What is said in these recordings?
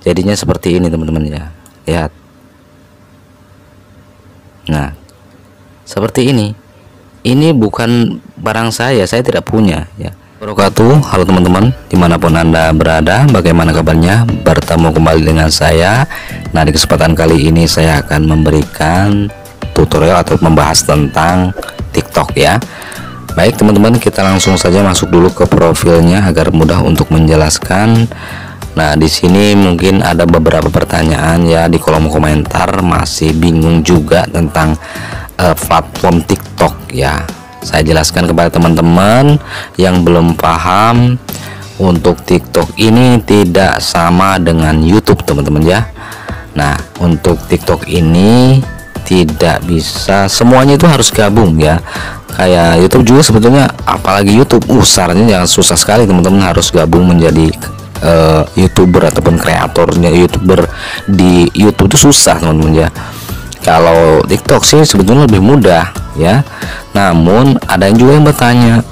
Jadinya seperti ini teman-teman ya. Lihat. Nah, seperti ini. Ini bukan barang saya tidak punya ya. Wabarakatuh. Halo teman-teman, dimanapun Anda berada, bagaimana kabarnya? Bertemu kembali dengan saya. Nah, di kesempatan kali ini saya akan memberikan tutorial atau membahas tentang TikTok ya. Baik teman-teman, kita langsung saja masuk dulu ke profilnya agar mudah untuk menjelaskan. Nah, di sini mungkin ada beberapa pertanyaan ya di kolom komentar, masih bingung juga tentang platform TikTok ya. Saya jelaskan kepada teman-teman yang belum paham, untuk TikTok ini tidak sama dengan YouTube teman-teman ya. Nah, untuk TikTok ini tidak bisa semuanya itu harus gabung ya. Kayak YouTube juga sebetulnya, apalagi YouTube syaratnya yang susah sekali teman-teman, harus gabung menjadi YouTuber ataupun kreatornya YouTuber di YouTube itu susah teman-teman ya. Kalau TikTok sih sebetulnya lebih mudah ya. Namun ada yang juga yang bertanya,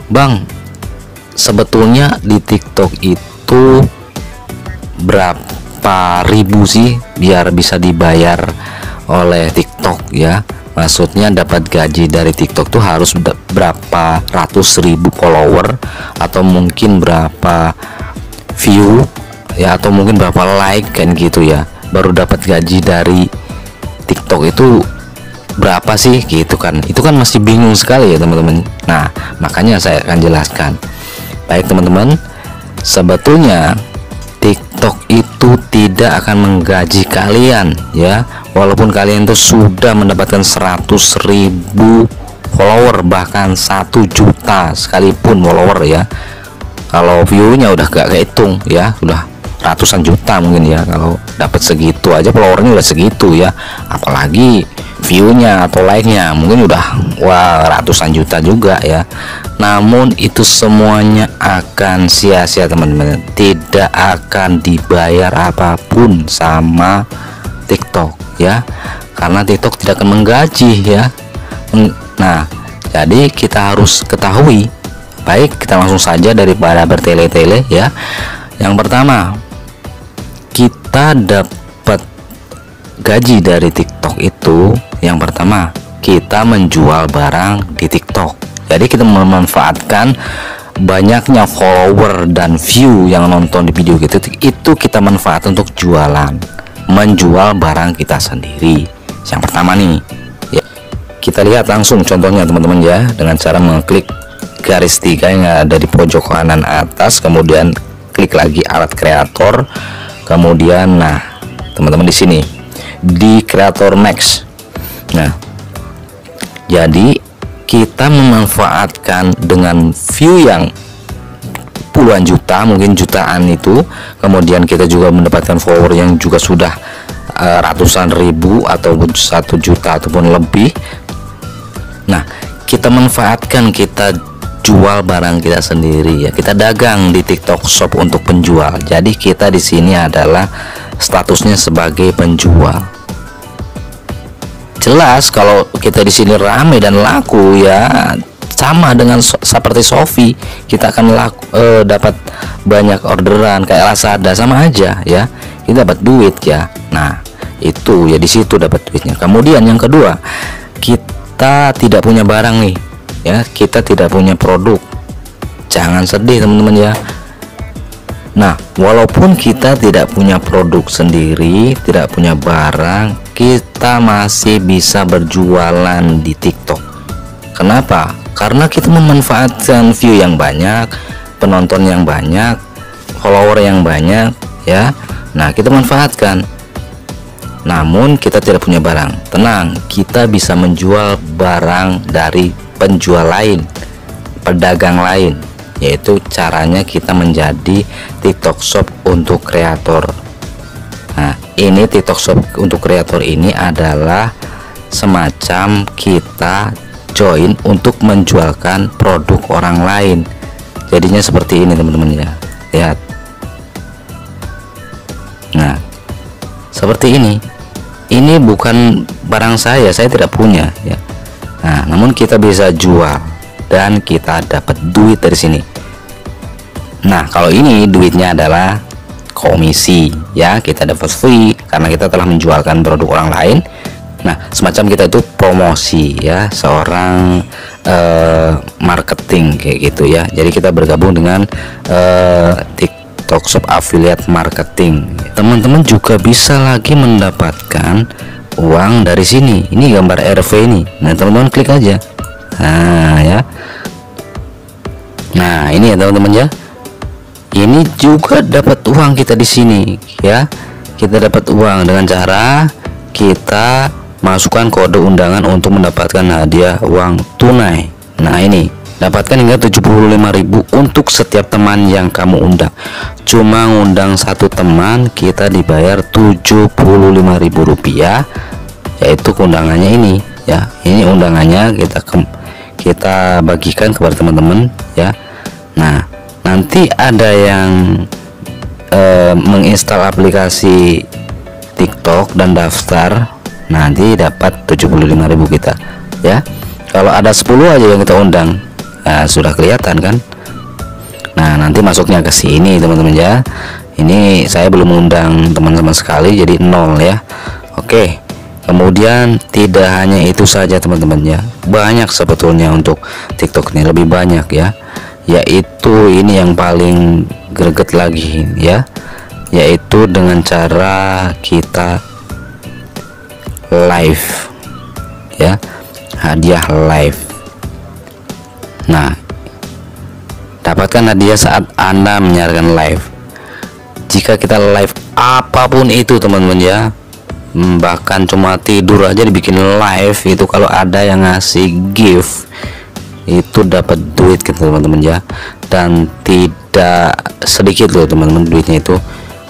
Bang, sebetulnya di TikTok itu berapa ribu sih biar bisa dibayar oleh TikTok ya? Maksudnya dapat gaji dari TikTok tuh harus berapa ratus ribu follower, atau mungkin berapa view ya, atau mungkin berapa like kan gitu ya, baru dapat gaji dari TikTok itu berapa sih gitu kan. Itu kan masih bingung sekali ya teman-teman. Nah, makanya saya akan jelaskan. Baik teman-teman, sebetulnya TikTok itu tidak akan menggaji kalian ya, walaupun kalian itu sudah mendapatkan 100.000 follower, bahkan 1 juta sekalipun follower ya. Kalau view-nya udah gak kehitung ya, udah ratusan juta mungkin ya. Kalau dapat segitu aja, followernya udah segitu ya, apalagi view-nya atau like-nya mungkin udah ratusan juta juga ya. Namun itu semuanya akan sia-sia teman-teman, tidak akan dibayar apapun sama TikTok ya, karena TikTok tidak akan menggaji ya. Nah, jadi kita harus ketahui. Baik, kita langsung saja daripada bertele-tele ya. Yang pertama, kita dapat gaji dari TikTok itu, yang pertama kita menjual barang di TikTok. Jadi kita memanfaatkan banyaknya follower dan view yang nonton di video gitu, itu kita manfaat untuk jualan, menjual barang kita sendiri. Yang pertama nih ya, kita lihat langsung contohnya teman-teman ya, dengan cara mengklik garis 3 yang ada di pojok kanan atas, kemudian klik lagi alat kreator, kemudian nah teman-teman di sini di Creator Max. Nah, jadi kita memanfaatkan dengan view yang puluhan juta, mungkin jutaan itu, kemudian kita juga mendapatkan follower yang juga sudah ratusan ribu ataupun 1 juta ataupun lebih. Nah, kita manfaatkan, kita jual barang kita sendiri ya, kita dagang di TikTok Shop untuk penjual. Jadi kita di sini adalah statusnya sebagai penjual. Jelas kalau kita di sini rame dan laku ya, sama dengan seperti Shopee, kita akan dapat banyak orderan kayak Lazada, sama aja ya, kita dapat duit ya. Nah, itu ya, di situ dapat duitnya. Kemudian yang kedua, kita tidak punya barang nih ya, kita tidak punya produk. Jangan sedih teman-teman ya. Nah, walaupun kita tidak punya produk sendiri, tidak punya barang, kita masih bisa berjualan di TikTok. Kenapa? Karena kita memanfaatkan view yang banyak, penonton yang banyak, follower yang banyak ya. Nah, kita manfaatkan. Namun kita tidak punya barang. Tenang, kita bisa menjual barang dari penjual lain, pedagang lain, yaitu caranya kita menjadi TikTok Shop untuk kreator. Nah, ini TikTok Shop untuk kreator ini adalah semacam kita join untuk menjualkan produk orang lain. Jadinya seperti ini teman-teman ya. Lihat. Nah, seperti ini. Ini bukan barang saya tidak punya ya. Nah, namun kita bisa jual dan kita dapat duit dari sini. Nah, kalau ini duitnya adalah komisi ya, kita dapat fee karena kita telah menjualkan produk orang lain. Nah, semacam kita itu promosi ya, seorang marketing kayak gitu ya. Jadi kita bergabung dengan TikTok Shop Affiliate Marketing. Teman-teman juga bisa lagi mendapatkan uang dari sini. Ini gambar RV ini. Nah, teman-teman klik aja. Nah, ya. Nah, ini ya teman-teman ya. Ini juga dapat uang kita di sini ya. Kita dapat uang dengan cara kita masukkan kode undangan untuk mendapatkan hadiah uang tunai. Nah, ini dapatkan hingga 75.000 untuk setiap teman yang kamu undang. Cuma ngundang satu teman kita dibayar Rp75.000, yaitu undangannya ini ya. Ini undangannya kita bagikan kepada teman-teman ya. Nah, nanti ada yang menginstal aplikasi TikTok dan daftar, nanti dapat 75.000 kita ya. Kalau ada 10 aja yang kita undang, nah, sudah kelihatan kan. Nah, nanti masuknya ke sini teman-teman ya. Ini saya belum undang teman-teman sekali, jadi 0 ya. Oke, kemudian tidak hanya itu saja teman-teman ya, banyak sebetulnya untuk TikTok ini, lebih banyak ya. Yaitu ini yang paling greget lagi ya, yaitu dengan cara kita live ya, hadiah live. Nah, dapatkan hadiah saat Anda menyiarkan live. Jika kita live apapun itu teman-teman ya, bahkan cuma tidur aja dibikin live, itu kalau ada yang ngasih gift itu dapat duit gitu teman-teman ya. Dan tidak sedikit loh teman-teman duitnya itu.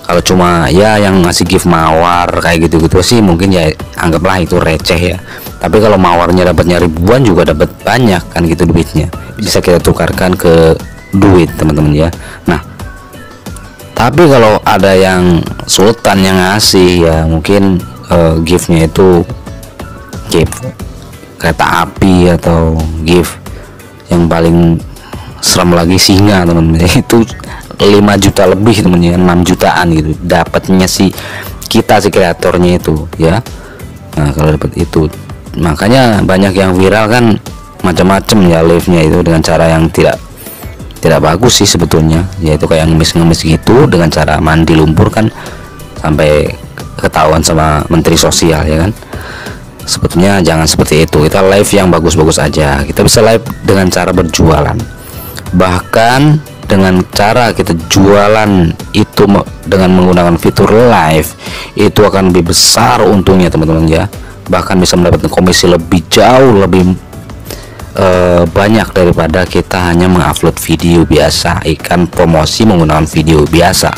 Kalau cuma ya yang ngasih gift mawar kayak gitu-gitu sih mungkin ya anggaplah itu receh ya. Tapi kalau mawarnya dapatnya ribuan juga dapat banyak kan gitu duitnya. Bisa kita tukarkan ke duit teman-teman ya. Nah, tapi kalau ada yang sultan yang ngasih ya, mungkin giftnya itu gift kereta api atau gift yang paling serem lagi singa teman-teman. Itu 5 juta lebih teman-teman, 6 jutaan gitu dapatnya si kita si kreatornya itu ya. Nah, kalau dapat itu makanya banyak yang viral kan macam-macam ya live-nya itu dengan cara yang tidak bagus sih sebetulnya, yaitu kayak ngemis-ngemis gitu dengan cara mandi lumpur kan sampai ketahuan sama menteri sosial ya kan. Sebetulnya jangan seperti itu, kita live yang bagus-bagus aja. Kita bisa live dengan cara berjualan, bahkan dengan cara kita jualan itu dengan menggunakan fitur live itu akan lebih besar untungnya teman-teman ya. Bahkan bisa mendapatkan komisi lebih jauh lebih banyak daripada kita hanya mengupload video biasa, ikan promosi menggunakan video biasa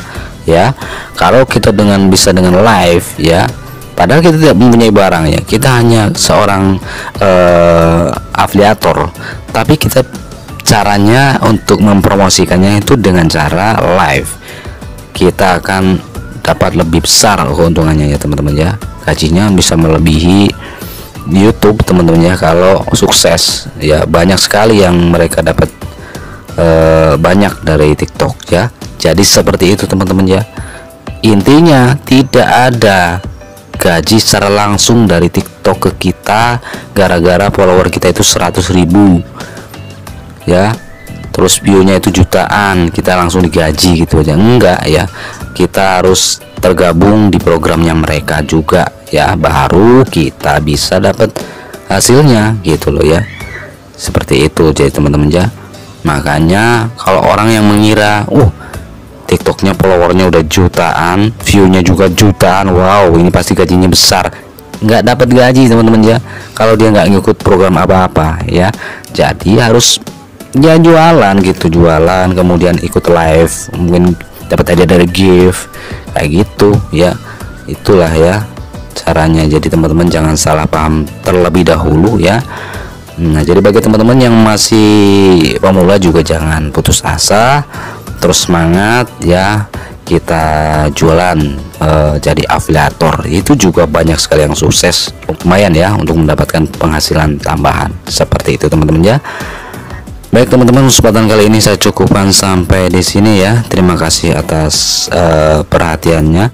ya. Kalau kita bisa dengan live ya, padahal kita tidak mempunyai barang ya, kita hanya seorang afiliator, tapi kita caranya untuk mempromosikannya itu dengan cara live. Kita akan dapat lebih besar keuntungannya ya teman-teman ya. Gajinya bisa melebihi YouTube teman-teman ya kalau sukses ya. Banyak sekali yang mereka dapat banyak dari TikTok ya. Jadi seperti itu teman-teman ya. Intinya tidak ada gaji secara langsung dari TikTok ke kita gara-gara follower kita itu 100.000 ya, terus view-nya itu jutaan kita langsung digaji gitu aja, enggak ya. Kita harus tergabung di programnya mereka juga ya, baru kita bisa dapat hasilnya gitu loh ya. Seperti itu jadi teman-teman ya. Makanya kalau orang yang mengira TikToknya followernya udah jutaan, viewnya juga jutaan, wow ini pasti gajinya besar, nggak dapat gaji teman-teman ya kalau dia nggak ngikut program apa-apa ya. Jadi harus ya jualan gitu, jualan kemudian ikut live, mungkin dapat hadiah dari gift kayak gitu ya. Itulah ya caranya. Jadi teman-teman jangan salah paham terlebih dahulu ya. Nah, jadi bagi teman-teman yang masih pemula juga jangan putus asa, terus semangat ya. Kita jualan jadi afiliator itu juga banyak sekali yang sukses, lumayan ya untuk mendapatkan penghasilan tambahan seperti itu teman-teman ya. Baik teman-teman, kesempatan kali ini saya cukupkan sampai di sini ya. Terima kasih atas perhatiannya.